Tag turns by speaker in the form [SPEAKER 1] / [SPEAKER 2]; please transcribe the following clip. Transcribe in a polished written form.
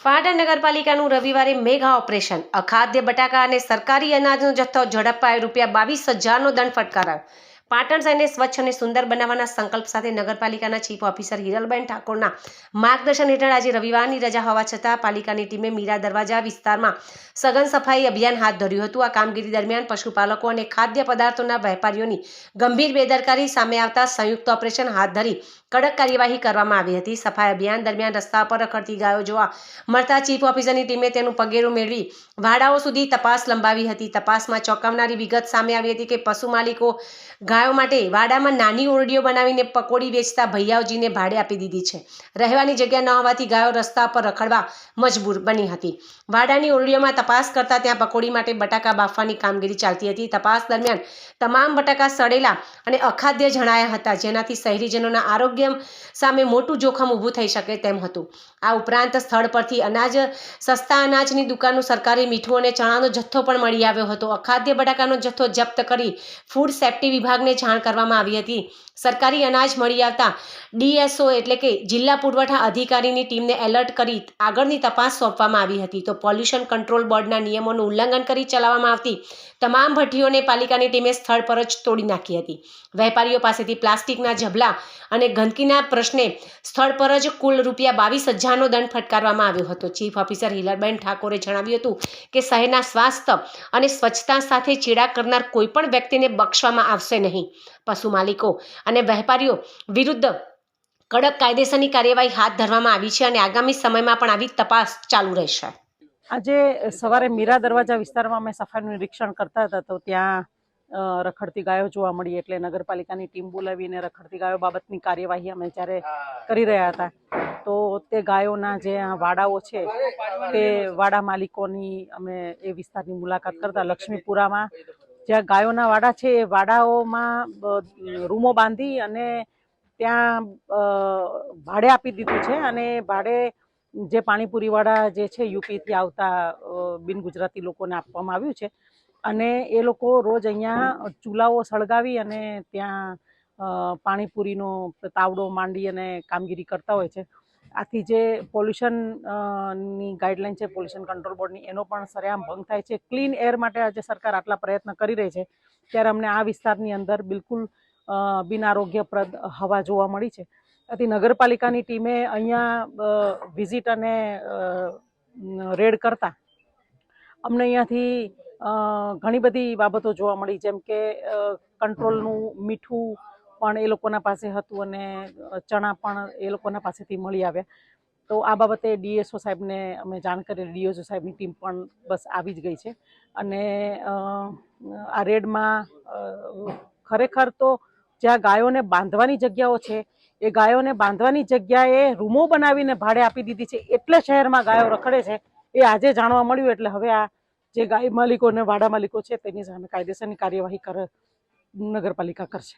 [SPEAKER 1] પાટણ નગરપાલિકાનું રવિવારે mega operation અખાદ્ય બટાકા અને સરકારી અનાજનો જથ્થો ઝડપાઈ ₹22,000નો દંડ ફટકારાયો। પાટણ શહેરને સ્વચ્છ અને સુંદર બનાવવાના સંકલ્પ સાથે નગરપાલિકાના ચીફ ઓફિસર હિરલબેન ઠાકોરના માર્ગદર્શન હેઠળ આજે રવિવારની રજા હોવા છતાં પાલિકાની ટીમે મીરા દરવાજા વિસ્તારમાં સઘન સફાઈ અભિયાન હાથ ધર્યું હતું। આ કામગીરી દરમિયાન પશુપાલકો અને ખાદ્ય પદાર્થોના વેપારીઓની ગંભીર બેદરકારી સામે આવતા સંયુક્ત ઓપરેશન હાથ ધરી કડક કાર્યવાહી કરવામાં આવી હતી। સફાઈ અભિયાન દરમિયાન રસ્તા પર રખડતી ગાયો જોવા મળતા ચીફ ઓફિસરની ટીમે તેનું પગેરું મેળવી વાડાઓ સુધી તપાસ લંબાવી હતી। તપાસમાં ચોંકાવનારી વિગત સામે આવી હતી કે પશુ માલિકો ગાયો માટે વાડામાં નાની ઓરડીઓ બનાવીને પકોડી વેચતા ભૈયાઓજીને ભાડે આપી દીધી છે। રહેવાની જગ્યા ન હોવાથી ગાયો રસ્તા પર રખડવા મજબૂર બની હતી। વાડાની ઓરડીઓમાં તપાસ કરતા ત્યાં પકોડી માટે બટાકા બાફવાની કામગીરી ચાલતી હતી। તપાસ દરમિયાન તમામ બટાકા સડેલા અને અખાદ્ય જણાયા હતા, જેનાથી શહેરીજનોના આરોગ્ય સામે મોટું જોખમ ઊભું થઈ શકે તેમ હતું। આ ઉપરાંત સ્થળ પરથી સસ્તા અનાજની દુકાનનું સરકારી મીઠું અને ચણાનો જથ્થો પણ મળી આવ્યો હતો। અખાદ્ય બટાકાનો જથ્થો જપ્ત કરી ફૂડ સેફ્ટી વિભાગને જાણ કરવામાં આવી હતી। સરકારી અનાજ મળી આવતા ડીએસઓ એટલે કે જિલ્લા પુરવઠા અધિકારીની ટીમને એલર્ટ કરી આગળની તપાસ સોંપવામાં આવી હતી। તો પોલ્યુશન કંટ્રોલ બોર્ડના નિયમોનું ઉલ્લંઘન કરી ચલાવવામાં આવતી તમામ ભઠ્ઠીઓને પાલિકાની ટીમે સ્થળ પર જ તોડી નાખી હતી। વેપારીઓ પાસેથી પ્લાસ્ટિકના ઝબલા અને ગંદકીના પ્રશ્ને સ્થળ પર જ કુલ ₹22,000નો દંડ ફટકારવામાં આવ્યો હતો। ચીફ ઓફિસર હિરલબેન ઠાકોરે જણાવ્યું હતું કે શહેરના સ્વાસ્થ્ય અને સ્વચ્છતા સાથે ચેડા કરનાર કોઈપણ વ્યક્તિને બક્ષવામાં આવશે નહીં। પશુ માલિકો અને વેપારીઓ વિરુદ્ધ કડક કાયદેસરની કાર્યવાહી હાથ ધરવામાં આવી છે અને આગામી સમયમાં પણ આવી તપાસ ચાલુ રહેશે।
[SPEAKER 2] આજે સવારે મીરા દરવાજા વિસ્તારમાં અમે સફાઈનું નિરીક્ષણ કરતા હતા તો ત્યાં રખડતી ગાયો જોવા મળી, એટલે નગરપાલિકાની ટીમ બોલાવીને રખડતી ગાયો બાબતની કાર્યવાહી અમે જ્યારે કરી રહ્યા હતા તો તે ગાયોના જે વાડાઓ છે તે વાડા માલિકોની અમે એ વિસ્તારની મુલાકાત કરતા લક્ષ્મીપુરામાં જ્યાં ગાયોના વાડા છે એ વાડાઓમાં રૂમો બાંધી અને ત્યાં ભાડે આપી દીધું છે અને ભાડે જે પાણીપુરીવાળા જે છે યુપીથી આવતા બિન ગુજરાતી લોકોને આપવામાં આવ્યું છે અને એ લોકો રોજ અહીંયા ચૂલાઓ સળગાવી અને ત્યાં પાણીપુરીનો તાવડો માંડી અને કામગીરી કરતા હોય છે। આથી જે પોલ્યુશનની ગાઈડલાઈન છે પોલ્યુશન કંટ્રોલ બોર્ડની, એનો પણ સરેઆમ ભંગ થાય છે। ક્લીન એર માટે આજે સરકાર આટલા પ્રયત્ન કરી રહી છે ત્યારે અમને આ વિસ્તારની અંદર બિલકુલ બિનઆરોગ્યપ્રદ હવા જોવા મળી છે। આથી નગરપાલિકાની ટીમે અહીંયા વિઝિટ અને રેડ કરતા અમને અહીંયાથી ઘણી બધી બાબતો જોવા મળી, જેમ કે કંટ્રોલનું મીઠું પણ એ લોકોના પાસે હતું અને ચણા પણ એ લોકોના પાસેથી મળી આવ્યા। તો આ બાબતે ડીએસઓ સાહેબને અમે જાણ કરી, ડીએસઓ સાહેબની ટીમ પણ બસ આવી જ ગઈ છે અને આ રેડમાં ખરેખર તો જ્યાં ગાયોને બાંધવાની જગ્યાઓ છે એ ગાયોને બાંધવાની જગ્યાએ રૂમો બનાવીને ભાડે આપી દીધી છે, એટલે શહેરમાં ગાયો રખડે છે એ આજે જાણવા મળ્યું। એટલે હવે આ જે ગાય માલિકો અને વાડા માલિકો છે તેની સામે કાયદેસરની કાર્યવાહી નગરપાલિકા કરશે।